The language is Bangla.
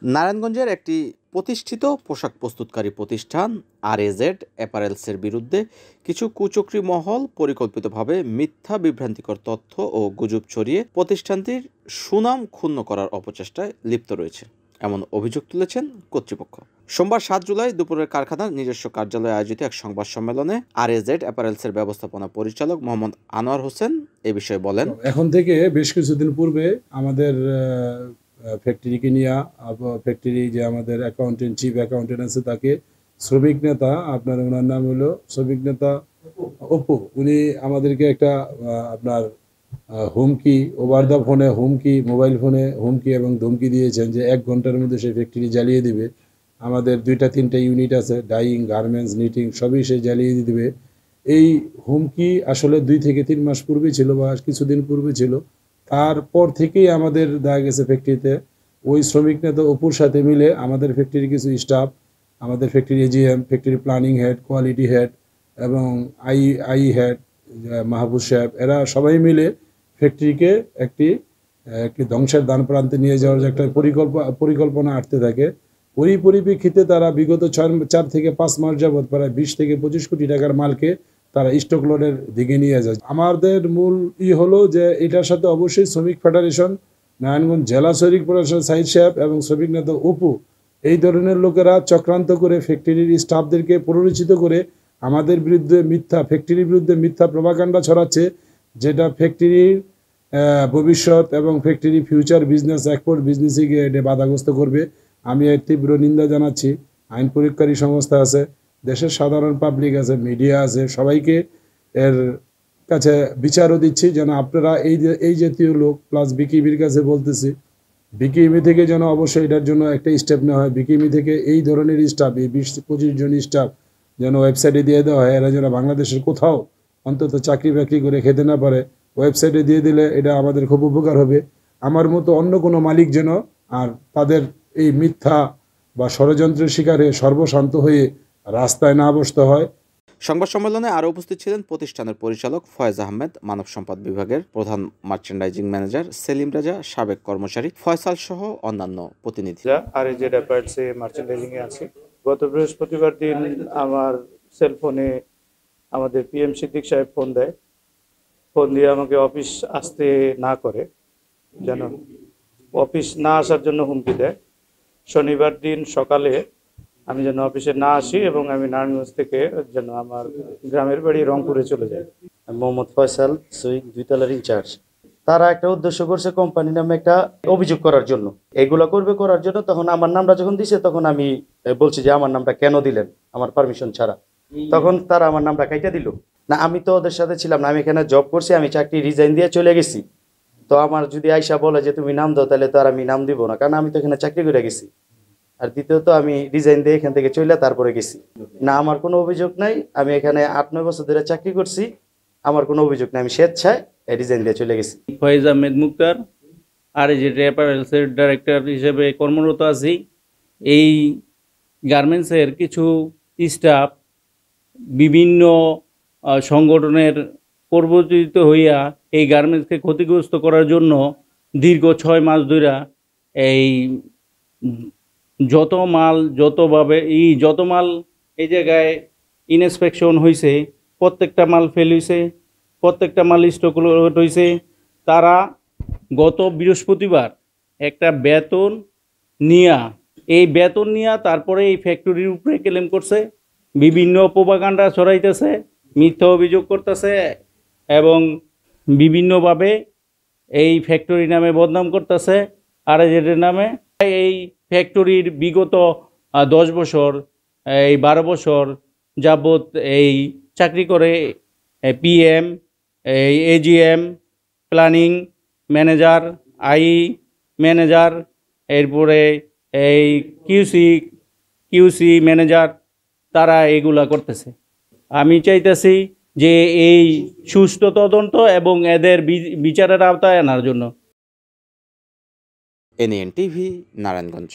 নারায়ণগঞ্জের একটি প্রতিষ্ঠিত পোশাক প্রস্তুতকারী প্রতিষ্ঠান আরএজেড অ্যাপারেলসের বিরুদ্ধে কিছু কুচক্রী মহল পরিকল্পিতভাবে মিথ্যা বিভ্রান্তিকর তথ্য ও গুজব ছড়িয়ে প্রতিষ্ঠানটির সুনাম ক্ষুণ্ণ করার অপচেষ্টায় লিপ্ত রয়েছে এমন অভিযোগ তুলেছেন কর্তৃপক্ষ। সোমবার 7 জুলাই দুপুরে কারখানার নিজস্ব কার্যালয়ে আয়োজিত এক সংবাদ সম্মেলনে আরএজেড অ্যাপারেলসের ব্যবস্থাপনা পরিচালক মোহাম্মদ আনোয়ার হোসেন এ বিষয়ে বলেন, এখন থেকে বেশ কিছুদিন পূর্বে আমাদের ফ্যাক্টরিকে নিয়ে ফ্যাক্টরি যে আমাদের অ্যাকাউন্টেন্ট চিফ অ্যাকাউন্টেন্ট আছে তাকে শ্রমিক নেতা ওনার নাম হলো শ্রমিক নেতা অপু, উনি আমাদেরকে একটা আপনার হুমকি ওভার দ্য ফোনে হুমকি, মোবাইল ফোনে হুমকি এবং ধমকি দিয়েছেন যে 1 ঘন্টার মধ্যে সেই ফ্যাক্টরি জ্বালিয়ে দিবে। আমাদের 2-3টা ইউনিট আছে, ডাইং, গার্মেন্টস, নিটিং সবই সে জ্বালিয়ে দিবে। এই হুমকি আসলে 2 থেকে 3 মাস পূর্বে ছিল বা কিছুদিন পূর্বে ছিল। তারপর থেকেই আমাদের দেখা গেছে ফ্যাক্টরিতে ওই শ্রমিক নেতা অপুর সাথে মিলে আমাদের ফ্যাক্টরির কিছু স্টাফ, আমাদের factory AGM, factory planning head, quality head এবং আই হেড মাহবুব সাহেব, এরা সবাই মিলে ফ্যাক্টরিকে একটি ধ্বংসের দ্বার প্রান্তে নিয়ে যাওয়ার যে একটা পরিকল্পনা আটতে থাকে। ওই পরিপ্রেক্ষিতে তারা বিগত 4 থেকে 5 মাস যাবৎ প্রায় 20 থেকে 25 কোটি টাকার মালকে তারা স্টক লোডের দিকে নিয়ে যায়। আমাদের মূল হলো যে এটার সাথে অবশ্যই শ্রমিক ফেডারেশন, নারায়ণগঞ্জ জেলা শ্রমিক ফেডারেশন সাইদ সাহেব এবং শ্রমিক নেতা অপু, এই ধরনের লোকেরা চক্রান্ত করে ফ্যাক্টরির স্টাফদেরকে প্ররোচিত করে আমাদের বিরুদ্ধে ফ্যাক্টরির বিরুদ্ধে মিথ্যা প্রপাগান্ডা ছড়াচ্ছে, যেটা ফ্যাক্টরির ভবিষ্যৎ এবং ফ্যাক্টরি ফিউচার বিজনেস, এক্সপোর্ট বিজনেসে গিয়ে এটা বাধাগ্রস্ত করবে। আমি এর তীব্র নিন্দা জানাচ্ছি। আইন প্রয়োগকারী সংস্থা আছে, দেশের সাধারণ পাবলিক আছে, মিডিয়া আছে, সবাইকে এর কাছে বিচারও দিচ্ছি যেন আপনারা এই জাতীয় লোক প্লাস বিকিবির কাছে বলতেছি, বিকিবি থেকে যেন অবশ্যই এটার জন্য একটা স্টেপ নেওয়া হয়। বিকিবি থেকে এই ধরনের স্টাফ, এই 20-25 জন স্টাফ যেন ওয়েবসাইটে দিয়ে দেওয়া হয়। এরা যেন বাংলাদেশের কোথাও অন্তত চাকরি বাকরি করে খেতে না পারে, ওয়েবসাইটে দিয়ে দিলে এটা আমাদের খুব উপকার হবে। আমার মতো অন্য কোনো মালিক যেন আর তাদের এই মিথ্যা বা ষড়যন্ত্রের শিকারে সর্বশান্ত হয়ে রাস্তায় না বসতে হয়। সংবাদ সম্মেলনে আরও উপস্থিত ছিলেন প্রতিষ্ঠানের পরিচালক ফয়েজ আহমেদ, মানব সম্পদ বিভাগের প্রধান মার্চেন্ডাইজিং ম্যানেজার সেলিম রাজা, সাবেক কর্মচারী ফয়সাল সহ অন্যান্য প্রতিনিধিরা। আরএজেড অ্যাপারেলসে মার্চেন্ডাইজিং এ আছি। গত বৃহস্পতিবার দিন আমার সেলফোনে আমাদের পিএম সিদ্দিক সাহেব ফোন দিয়ে আমাকে অফিস আসতে না করে, যেন অফিস না আসার জন্য হুমকি দেয়। শনিবার দিন সকালে আমি যেন অফিসে না আসি এবং আমি নারায়ণগঞ্জ থেকে যেন আমার গ্রামের বাড়ি রংপুরে চলে যাই। মোহাম্মদ ফয়সাল, সুইং 2 তলার ইনচার্জ। তারা একটা উদ্দেশ্য করছে কোম্পানি নামে একটা অভিযোগ করার জন্য, এগুলো করার জন্য। তখন আমার নামটা যখন দিছে তখন আমি বলছি যে আমার নামটা কেন দিলেন আমার পারমিশন ছাড়া। তখন তারা আমার নামটা কাইটা দিল না। আমি তো ওদের সাথে ছিলাম না, আমি এখানে জব করছি, আমি চাকরি রিজাইন দিয়ে চলে গেছি। তো আমার যদি আয়সা বলে যে তুমি নাম দাও, তাহলে তো আর আমি নাম দিব না, কারণ আমি তো এখানে চাকরি করে গেছি। আর দ্বিতীয়ত আমি রিজাইন দিয়ে এখান থেকে চলে তারপরে গেছি। না, আমার কোনো অভিযোগ নাই। আমি এখানে 8-9 বছর ধরে চাকরি করছি, আমার কোনো অভিযোগ নাই। আমি স্বেচ্ছায় রিজাইন দিয়ে চলে গেছি। ফয়েজ আহমেদ মুক্তার, আরএজেড অ্যাপারেলসের ডাইরেক্টর হিসেবে কর্মরত আছি। এই গার্মেন্টসের কিছু স্টাফ বিভিন্ন সংগঠনের প্রবর্তিত হইয়া এই গার্মেন্টসকে ক্ষতিগ্রস্ত করার জন্য দীর্ঘ 6 মাস ধরে এই যত মাল এই জায়গায় ইনস্পেকশন হয়েছে, প্রত্যেকটা মাল ফেল হয়েছে, প্রত্যেকটা মাল স্টক লোড হয়েছে। তারা গত বৃহস্পতিবার একটা বেতন নিয়া তারপরে এই ফ্যাক্টরির উপরে ক্লেম করছে, বিভিন্ন প্রোপাগান্ডা ছড়াইতেছে, মিথ্যা অভিযোগ করতেছে এবং বিভিন্নভাবে এই ফ্যাক্টরি নামে বদনাম করতেছে আরএজেডের নামে। এই ফ্যাক্টরির বিগত 10 বছর, এই 12 বছর যাবৎ এই চাকরি করে পিএম, এই AGM, planning manager, I manager, এরপরে এই কিউসি ম্যানেজার, তারা এগুলা করতেছে। আমি চাইতেছি যে এই সুষ্ঠু তদন্ত এবং এদের বিচারের আওতায় আনার জন্য। NN TV, Narayanganj.